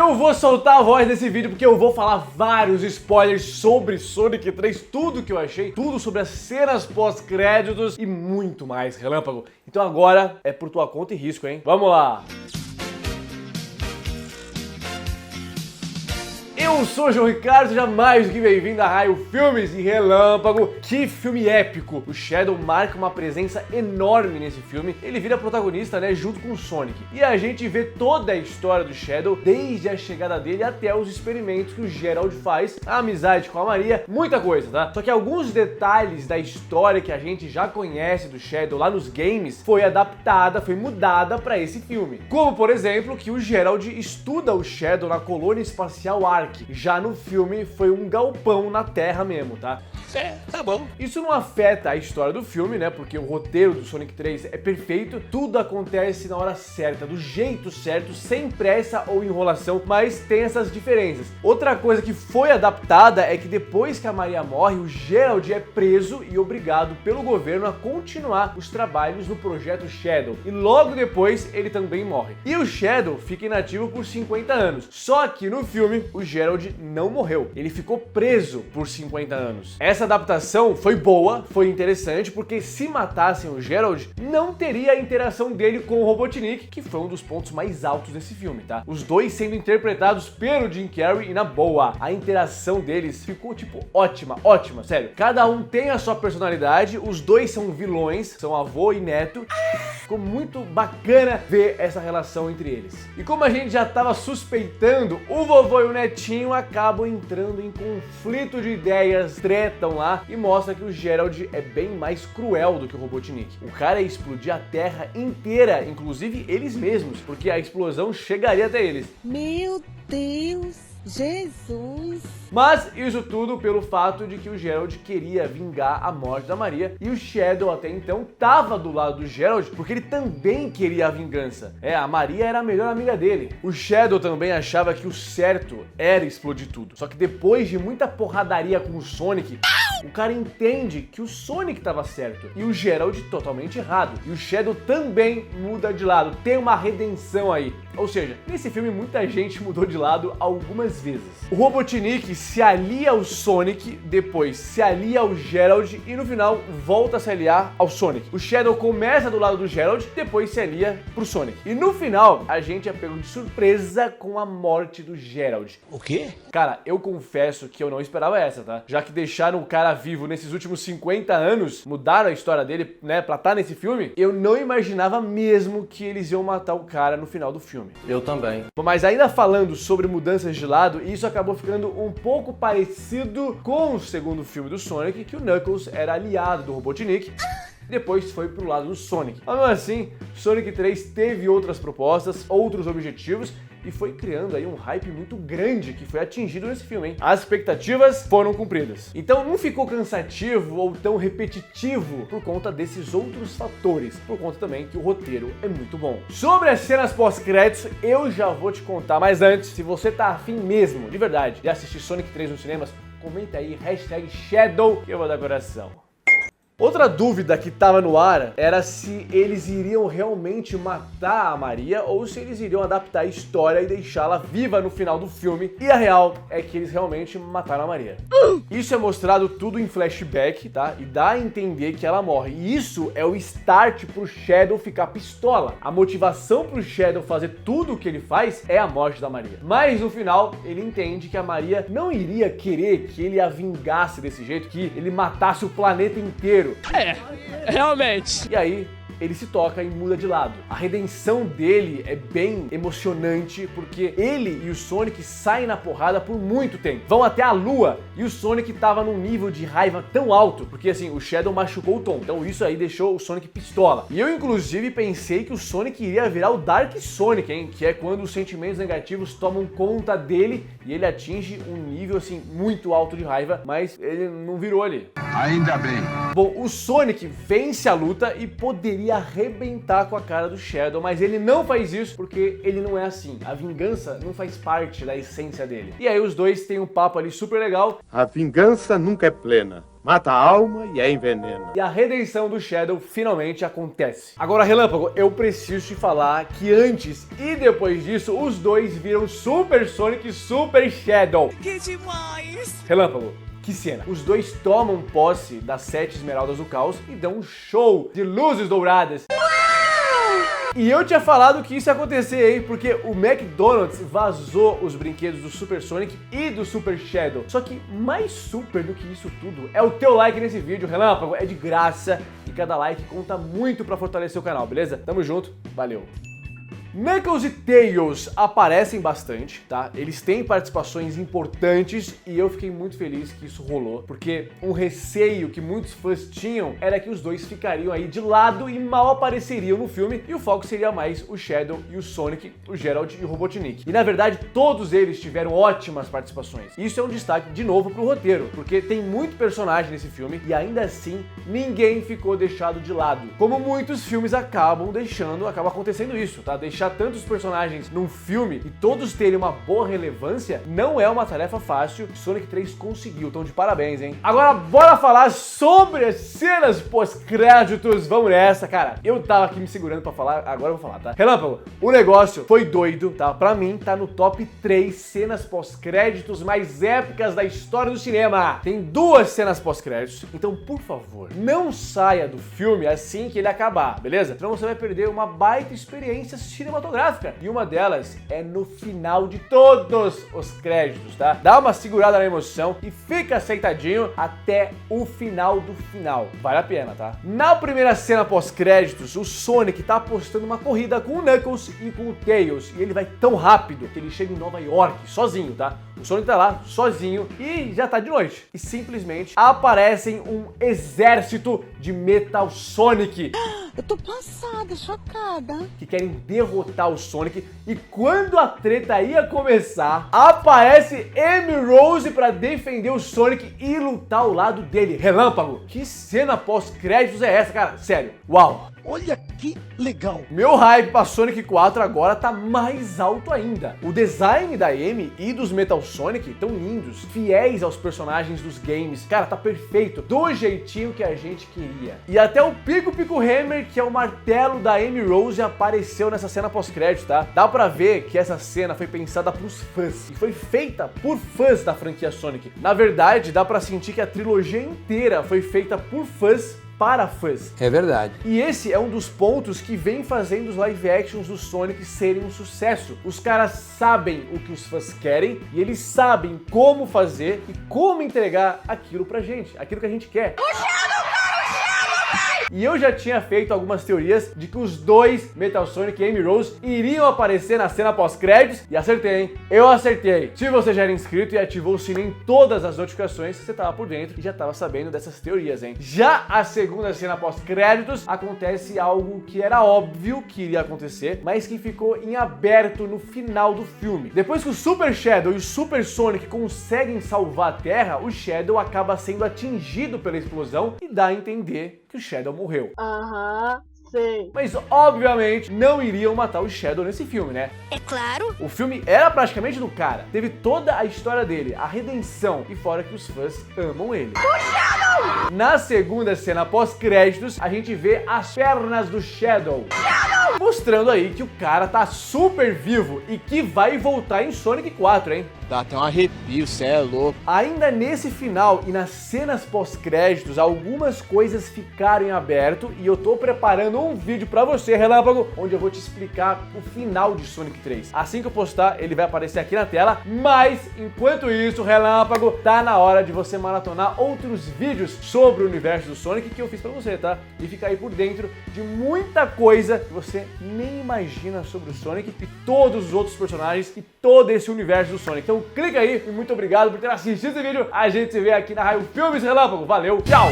Eu vou soltar a voz nesse vídeo porque eu vou falar vários spoilers sobre Sonic 3, tudo que eu achei, tudo sobre as cenas pós-créditos e muito mais, Relâmpago. Então agora é por tua conta e risco, hein? Vamos lá! Eu sou o João Ricardo, seja mais do que bem-vindo a Raio Filmes e Relâmpago. Que filme épico! O Shadow marca uma presença enorme nesse filme. Ele vira protagonista, né, junto com o Sonic. E a gente vê toda a história do Shadow, desde a chegada dele até os experimentos que o Gerald faz, a amizade com a Maria, muita coisa, tá? Só que alguns detalhes da história que a gente já conhece do Shadow lá nos games foi adaptada, foi mudada para esse filme. Como, por exemplo, que o Gerald estuda o Shadow na colônia espacial Ark. Já no filme foi um galpão na Terra mesmo, tá? Tá bom. Isso não afeta a história do filme, né? Porque o roteiro do Sonic 3 é perfeito, tudo acontece na hora certa, do jeito certo, sem pressa ou enrolação, mas tem essas diferenças. Outra coisa que foi adaptada é que depois que a Maria morre, o Gerald é preso e obrigado pelo governo a continuar os trabalhos no projeto Shadow. E logo depois ele também morre. E o Shadow fica inativo por 50 anos. Só que no filme, o Gerald não morreu. Ele ficou preso por 50 anos. Essa adaptação foi boa, foi interessante, porque se matassem o Gerald, não teria a interação dele com o Robotnik, que foi um dos pontos mais altos desse filme, tá? Os dois sendo interpretados pelo Jim Carrey e na boa, a interação deles ficou, tipo, ótima, ótima, sério. Cada um tem a sua personalidade, os dois são vilões, são avô e neto. Ficou muito bacana ver essa relação entre eles. E como a gente já estava suspeitando, o vovô e o netinho acabam entrando em conflito de ideias, tretam lá e mostra que o Gerald é bem mais cruel do que o Robotnik. O cara ia explodir a Terra inteira, inclusive eles mesmos, porque a explosão chegaria até eles. Meu Deus, Jesus! Mas isso tudo pelo fato de que o Gerald queria vingar a morte da Maria e o Shadow até então estava do lado do Gerald porque ele também queria a vingança. A Maria era a melhor amiga dele. O Shadow também achava que o certo era explodir tudo. Só que depois de muita porradaria com o Sonic, o cara entende que o Sonic estava certo e o Gerald totalmente errado. E o Shadow também muda de lado, tem uma redenção aí. Ou seja, nesse filme muita gente mudou de lado algumas vezes. O Robotnik se alia ao Sonic, depois se alia ao Gerald e no final volta a se aliar ao Sonic. O Shadow começa do lado do Gerald, depois se alia pro Sonic. E no final, a gente é pego de surpresa com a morte do Gerald. O quê? Cara, eu confesso que eu não esperava essa, tá? Já que deixaram o cara vivo nesses últimos 50 anos, mudaram a história dele, né, pra estar nesse filme, eu não imaginava mesmo que eles iam matar o cara no final do filme. Eu também. Mas ainda falando sobre mudanças de lado, isso acabou ficando um pouco parecido com o segundo filme do Sonic, que o Knuckles era aliado do Robotnik. Depois foi pro lado do Sonic. Mas mesmo assim, Sonic 3 teve outras propostas, outros objetivos e foi criando aí um hype muito grande que foi atingido nesse filme, hein? As expectativas foram cumpridas. Então não ficou cansativo ou tão repetitivo por conta desses outros fatores, por conta também que o roteiro é muito bom. Sobre as cenas pós-créditos, eu já vou te contar, mas antes, se você tá afim mesmo, de verdade, de assistir Sonic 3 nos cinemas, comenta aí, #Shadow, que eu vou dar coração. Outra dúvida que estava no ar era se eles iriam realmente matar a Maria ou se eles iriam adaptar a história e deixá-la viva no final do filme. E a real é que eles realmente mataram a Maria. Isso é mostrado tudo em flashback, tá? E dá a entender que ela morre. E isso é o start pro Shadow ficar pistola. A motivação pro Shadow fazer tudo o que ele faz é a morte da Maria. Mas no final, ele entende que a Maria não iria querer que ele a vingasse desse jeito, que ele matasse o planeta inteiro. Realmente. E aí, ele se toca e muda de lado. A redenção dele é bem emocionante porque ele e o Sonic saem na porrada por muito tempo. Vão até a lua e o Sonic tava num nível de raiva tão alto porque assim, o Shadow machucou o Tom. Então isso aí deixou o Sonic pistola. E eu inclusive pensei que o Sonic iria virar o Dark Sonic, hein? Que é quando os sentimentos negativos tomam conta dele e ele atinge um nível assim muito alto de raiva, mas ele não virou ali. Ainda bem. Bom, o Sonic vence a luta e poderia queria arrebentar com a cara do Shadow, mas ele não faz isso porque ele não é assim. A vingança não faz parte da essência dele. E aí os dois têm um papo ali super legal. A vingança nunca é plena. Mata a alma e a envenena. E a redenção do Shadow finalmente acontece. Agora, Relâmpago, eu preciso te falar que antes e depois disso, os dois viram Super Sonic e Super Shadow. Que demais! Relâmpago, que cena. Os dois tomam posse das 7 esmeraldas do caos e dão um show de luzes douradas. E eu tinha falado que isso ia acontecer, hein? Porque o McDonald's vazou os brinquedos do Super Sonic e do Super Shadow. Só que mais super do que isso tudo é o teu like nesse vídeo, Relâmpago. É de graça e cada like conta muito pra fortalecer o canal, beleza? Tamo junto, valeu! Knuckles e Tails aparecem bastante, tá? Eles têm participações importantes e eu fiquei muito feliz que isso rolou, porque um receio que muitos fãs tinham era que os dois ficariam aí de lado e mal apareceriam no filme e o foco seria mais o Shadow e o Sonic, o Gerald e o Robotnik. E na verdade, todos eles tiveram ótimas participações. Isso é um destaque de novo pro roteiro, porque tem muito personagem nesse filme e ainda assim ninguém ficou deixado de lado. Como muitos filmes acaba acontecendo isso, tá? Deixar tantos personagens num filme e todos terem uma boa relevância não é uma tarefa fácil. Sonic 3 conseguiu, então de parabéns, hein? Agora bora falar sobre as cenas pós-créditos. Vamos nessa, cara. Eu tava aqui me segurando pra falar, agora eu vou falar, tá? Relâmpago, o negócio foi doido, tá? Pra mim, tá no top 3 cenas pós-créditos mais épicas da história do cinema. Tem 2 cenas pós-créditos, então por favor, não saia do filme assim que ele acabar, beleza? Senão você vai perder uma baita experiência cinematográfica. E uma delas é no final de todos os créditos, tá? Dá uma segurada na emoção e fica sentadinho até o final do final. Vale a pena, tá? Na primeira cena pós-créditos, o Sonic tá apostando uma corrida com o Knuckles e com o Tails. E ele vai tão rápido que ele chega em Nova York sozinho, tá? O Sonic tá lá sozinho e já tá de noite. E simplesmente aparecem um exército de Metal Sonic. Eu tô passada, chocada. Que querem derrotar o Sonic. E quando a treta ia começar, aparece Amy Rose pra defender o Sonic e lutar ao lado dele. Relâmpago, que cena pós-créditos é essa, cara? Sério, uau! Olha que legal. Meu hype pra Sonic 4 agora tá mais alto ainda. O design da Amy e dos Metal Sonic tão lindos, fiéis aos personagens dos games. Cara, tá perfeito, do jeitinho que a gente queria. E até o Pico Hammer, que é o martelo da Amy Rose, apareceu nessa cena pós-crédito, tá? Dá pra ver que essa cena foi pensada pros fãs e foi feita por fãs da franquia Sonic. Na verdade, dá pra sentir que a trilogia inteira foi feita por fãs para fãs. É verdade. E esse é um dos pontos que vem fazendo os live actions do Sonic serem um sucesso. Os caras sabem o que os fãs querem e eles sabem como fazer e como entregar aquilo pra gente, aquilo que a gente quer. E eu já tinha feito algumas teorias de que os dois, Metal Sonic e Amy Rose, iriam aparecer na cena pós-créditos e acertei, hein? Eu acertei! Se você já era inscrito e ativou o sininho em todas as notificações, você tava por dentro e já tava sabendo dessas teorias, hein? Já a segunda cena pós-créditos, acontece algo que era óbvio que iria acontecer, mas que ficou em aberto no final do filme. Depois que o Super Shadow e o Super Sonic conseguem salvar a Terra, o Shadow acaba sendo atingido pela explosão e dá a entender que o Shadow morreu. Aham, sei. Mas obviamente não iriam matar o Shadow nesse filme, né? É claro. O filme era praticamente do cara. Teve toda a história dele, a redenção, e fora que os fãs amam ele. Na segunda cena pós-créditos, a gente vê as pernas do Shadow. Mostrando aí que o cara tá super vivo e que vai voltar em Sonic 4, hein? Dá até um arrepio, cê é louco. Ainda nesse final e nas cenas pós-créditos, algumas coisas ficaram em aberto e eu tô preparando um vídeo pra você, Relâmpago, onde eu vou te explicar o final de Sonic 3. Assim que eu postar, ele vai aparecer aqui na tela, mas enquanto isso, Relâmpago, tá na hora de você maratonar outros vídeos sobre o universo do Sonic que eu fiz pra você, tá? E ficar aí por dentro de muita coisa que você nem imagina sobre o Sonic e todos os outros personagens e todo esse universo do Sonic. Então clica aí e muito obrigado por ter assistido esse vídeo. A gente se vê aqui na Raio Filmes, Relâmpago. Valeu, tchau!